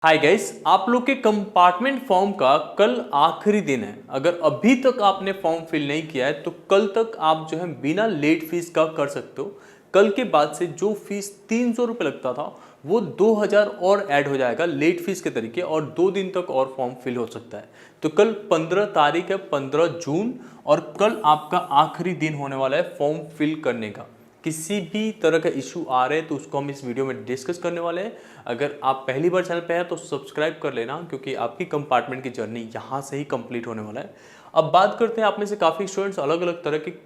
Hi guys, आप लोग के कंपार्टमेंट फॉर्म का कल आखिरी दिन है। अगर अभी तक आपने फॉर्म फिल नहीं किया है तो कल तक आप जो है बिना लेट फीस का कर सकते हो। कल के बाद से जो फीस 300 रुपये लगता था वो 2000 और ऐड हो जाएगा लेट फीस के तरीके, और 2 दिन तक और फॉर्म फिल हो सकता है। तो कल 15 तारीख है, 15 जून, और कल आपका आखिरी दिन होने वाला है फॉर्म फिल करने का। किसी भी तरह का इशू आ रहे हैं तो उसको हम इस वीडियो में डिस्कस करने वाले हैं। अगर आप पहली बार चैनल पे हैं तो सब्सक्राइब कर लेना, क्योंकि आपकी कंपार्टमेंट की जर्नी यहाँ से ही कंप्लीट होने वाला है। अब बात करते हैं, आप में से काफ़ी स्टूडेंट्स अलग अलग तरह की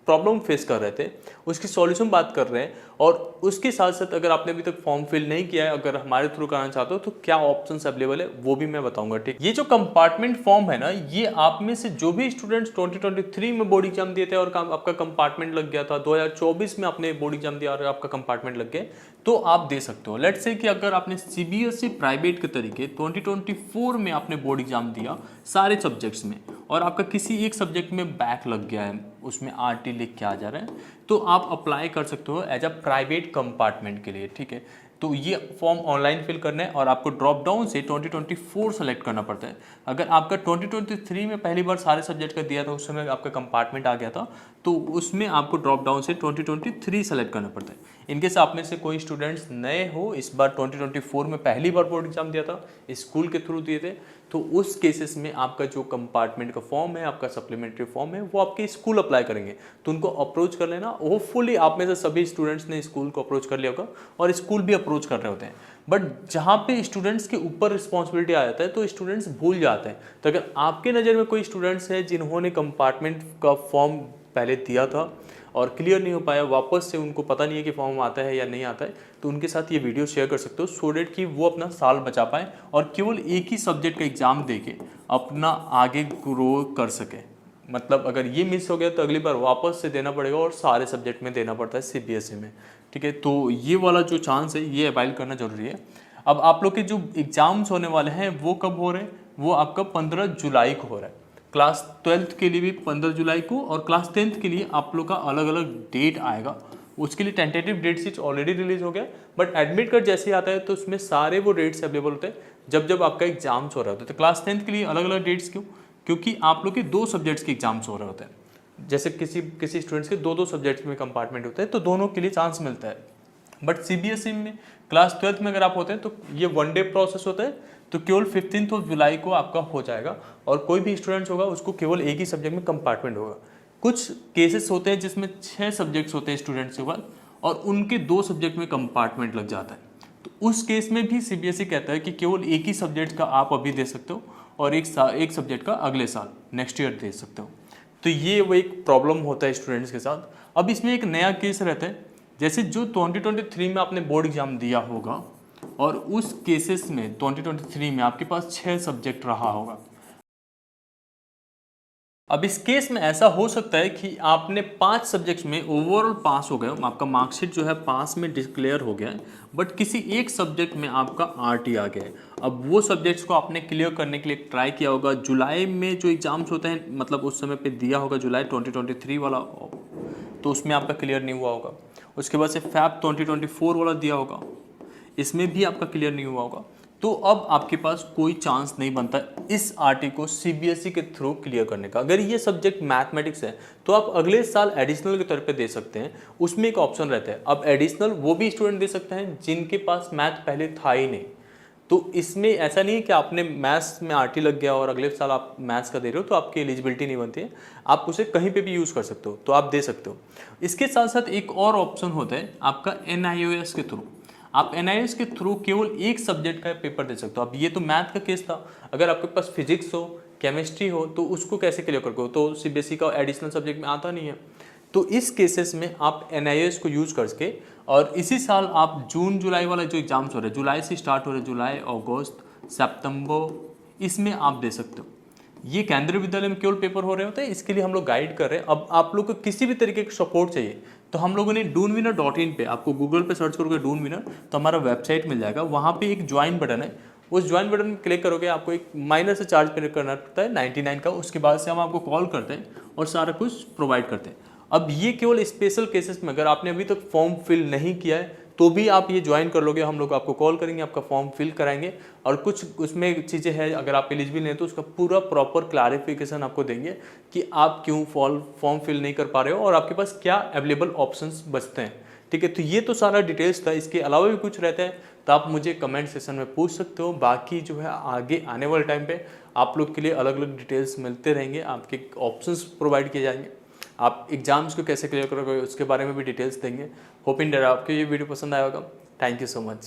प्रॉब्लम फेस कर रहे थे, उसकी सॉल्यूशन बात कर रहे हैं। और उसके साथ साथ अगर आपने अभी तक फॉर्म फिल नहीं किया है, अगर हमारे थ्रू कराना चाहते हो तो क्या ऑप्शंस अवेलेबल है वो भी मैं बताऊंगा। ठीक, ये जो कंपार्टमेंट फॉर्म है ना, ये आप में से जो भी स्टूडेंट्स 2023 में बोर्ड एग्जाम दिए थे और आपका कंपार्टमेंट लग गया था, 2024 में आपने बोर्ड एग्जाम दिया और आपका कंपार्टमेंट लग गया, तो आप दे सकते हो। लेट्स से कि अगर आपने सीबीएसई प्राइवेट के तरीके 2024 में आपने बोर्ड एग्जाम दिया सारे सब्जेक्ट्स में, और आपका किसी एक सब्जेक्ट में बैक लग गया है, उसमें आरटी लिख के आ जा रहा है, तो आप अप्लाई कर सकते हो एज अ प्राइवेट कंपार्टमेंट के लिए। ठीक है, तो ये फॉर्म ऑनलाइन फिल करना है और आपको ड्रॉप डाउन से 2024 सेलेक्ट करना पड़ता है। अगर आपका 2023 में पहली बार सारे सब्जेक्ट का दिया था, उस समय आपका कंपार्टमेंट आ गया था, तो उसमें आपको ड्रॉप डाउन से 2023 सेलेक्ट करना पड़ता है। इनकेस आप में से कोई स्टूडेंट्स नए हो, इस बार 2024 में पहली बार बोर्ड एग्जाम दिया था, स्कूल के थ्रू दिए थे, तो उस केसेस में आपका जो कंपार्टमेंट का फॉर्म है, आपका सप्लीमेंट्री फॉर्म है, वो आपके स्कूल अप्लाई करेंगे, तो उनको अप्रोच कर लेना। होपफुली आप में से सभी स्टूडेंट्स ने स्कूल को अप्रोच कर लिया होगा और स्कूल भी अप्रोच कर रहे होते हैं। बट जहाँ पे स्टूडेंट्स के ऊपर रिस्पॉन्सिबिलिटी आ जाता है तो स्टूडेंट्स भूल जाते हैं। तो अगर आपके नज़र में कोई स्टूडेंट्स है जिन्होंने कंपार्टमेंट का फॉर्म पहले दिया था और क्लियर नहीं हो पाया, वापस से उनको पता नहीं है कि फॉर्म आता है या नहीं आता है, तो उनके साथ ये वीडियो शेयर कर सकते हो, सो डेट कि वो अपना साल बचा पाए और केवल एक ही सब्जेक्ट का एग्ज़ाम दे के अपना आगे ग्रो कर सके। मतलब अगर ये मिस हो गया तो अगली बार वापस से देना पड़ेगा, और सारे सब्जेक्ट में देना पड़ता है सीबीएसई में। ठीक है, तो ये वाला जो चांस है ये अवाइल करना जरूरी है। अब आप लोग के जो एग्ज़ाम्स होने वाले हैं वो कब हो रहे हैं? वो आपका 15 जुलाई को हो रहा है। क्लास 12th के लिए भी 15 जुलाई को, और क्लास 10th के लिए आप लोग का अलग अलग डेट आएगा। उसके लिए tentative date sheet already release हो गया, बट एडमिट कार्ड जैसे ही आता है तो उसमें सारे वो डेट्स अवेलेबल होते हैं जब जब आपका एग्जाम्स हो रहे होते हैं। तो क्लास 10th के लिए अलग अलग डेट्स क्यों? क्योंकि आप लोग के 2 सब्जेक्ट्स के एग्जाम्स हो रहे होते हैं। जैसे किसी स्टूडेंट्स के 2 सब्जेक्ट्स में कंपार्टमेंट होते हैं, तो दोनों के लिए चांस मिलता है। बट सीबीएसई में क्लास 12th में अगर आप होते हैं तो ये 1 डे प्रोसेस होता है, तो केवल 15 जुलाई को आपका हो जाएगा, और कोई भी स्टूडेंट्स होगा उसको केवल एक ही सब्जेक्ट में कंपार्टमेंट होगा। कुछ केसेस होते हैं जिसमें 6 सब्जेक्ट्स होते हैं स्टूडेंट्स के पास, और उनके 2 सब्जेक्ट में कंपार्टमेंट लग जाता है, तो उस केस में भी सीबीएसई कहता है कि केवल एक ही सब्जेक्ट का आप अभी दे सकते हो और एक सब्जेक्ट का अगले साल नेक्स्ट ईयर दे सकते हो। तो ये वो एक प्रॉब्लम होता है स्टूडेंट्स के साथ। अब इसमें एक नया केस रहता है, जैसे जो 2023 में आपने बोर्ड एग्जाम दिया होगा और उस केसेस में 2023 में आपके पास 6 सब्जेक्ट रहा होगा। अब इस केस में ऐसा हो सकता है कि आपने 5 सब्जेक्ट्स में ओवरऑल पास हो गए, आपका मार्कशीट जो है पास में डिक्लेयर हो गया है, बट किसी एक सब्जेक्ट में आपका आरटी आ गया है। अब वो सब्जेक्ट्स को आपने क्लियर करने के लिए ट्राई किया होगा, जुलाई में जो एग्जाम्स होते हैं, मतलब उस समय पे दिया होगा जुलाई 2023 वाला, तो उसमें आपका क्लियर नहीं हुआ होगा। उसके बाद से फैब 2024 वाला दिया होगा, इसमें भी आपका क्लियर नहीं हुआ होगा। तो अब आपके पास कोई चांस नहीं बनता इस आरटी को सीबीएसई के थ्रू क्लियर करने का। अगर ये सब्जेक्ट मैथमेटिक्स है तो आप अगले साल एडिशनल के तौर पे दे सकते हैं, उसमें एक ऑप्शन रहता है। अब एडिशनल वो भी स्टूडेंट दे सकते हैं जिनके पास मैथ पहले था ही नहीं। तो इसमें ऐसा नहीं है कि आपने मैथ्स में आरटी लग गया और अगले साल आप मैथ्स का दे रहे हो तो आपकी एलिजिबिलिटी नहीं बनती है, आप उसे कहीं पे भी यूज़ कर सकते हो, तो आप दे सकते हो। इसके साथ साथ एक और ऑप्शन होता है आपका एनआईओएस के थ्रू। आप एनआईओएस के थ्रू केवल एक सब्जेक्ट का पेपर दे सकते हो। अब ये तो मैथ का केस था, अगर आपके पास फिजिक्स हो, केमिस्ट्री हो, तो उसको कैसे क्लियर करोगे? तो सीबीएसई का एडिशनल सब्जेक्ट में आता नहीं है। तो इस केसेस में आप एनआईओएस को यूज़ करके, और इसी साल आप जून जुलाई वाला जो एग्जाम्स हो रहे हैं, जुलाई से स्टार्ट हो रहे हैं, जुलाई अगस्त सितंबर, इसमें आप दे सकते हो। ये केंद्रीय विद्यालय में केवल पेपर हो रहे होते हैं, इसके लिए हम लोग गाइड कर रहे हैं। अब आप लोग को किसी भी तरीके का सपोर्ट चाहिए तो हम लोगों ने doonwinner.in पे, आपको गूगल पे सर्च करोगे डून विनर तो हमारा वेबसाइट मिल जाएगा, वहाँ पे एक ज्वाइन बटन है, उस ज्वाइन बटन में क्लिक करोगे, आपको एक माइनर से चार्ज पे करना पड़ता है 99 का, उसके बाद से हम आपको कॉल करते हैं और सारा कुछ प्रोवाइड करते हैं। अब ये केवल स्पेशल केसेस में, अगर आपने अभी तक फॉर्म फिल नहीं किया है तो भी आप ये ज्वाइन कर लोगे, हम लोग आपको कॉल करेंगे, आपका फॉर्म फिल कराएंगे और कुछ उसमें चीज़ें हैं, अगर आप एलिजिबल नहीं तो उसका पूरा प्रॉपर क्लैरिफिकेशन आपको देंगे कि आप क्यों फॉर्म फिल नहीं कर पा रहे हो और आपके पास क्या अवेलेबल ऑप्शंस बचते हैं। ठीक है, तो ये तो सारा डिटेल्स था। इसके अलावा भी कुछ रहता है तो आप मुझे कमेंट सेक्शन में पूछ सकते हो। बाकी जो है आगे आने वाले टाइम पे आप लोग के लिए अलग अलग डिटेल्स मिलते रहेंगे, आपके ऑप्शंस प्रोवाइड किए जाएंगे। आप एग्जाम्स को कैसे क्लियर करोगे उसके बारे में भी डिटेल्स देंगे। होप इन डेट आपको ये वीडियो पसंद आया होगा। Thank you so much.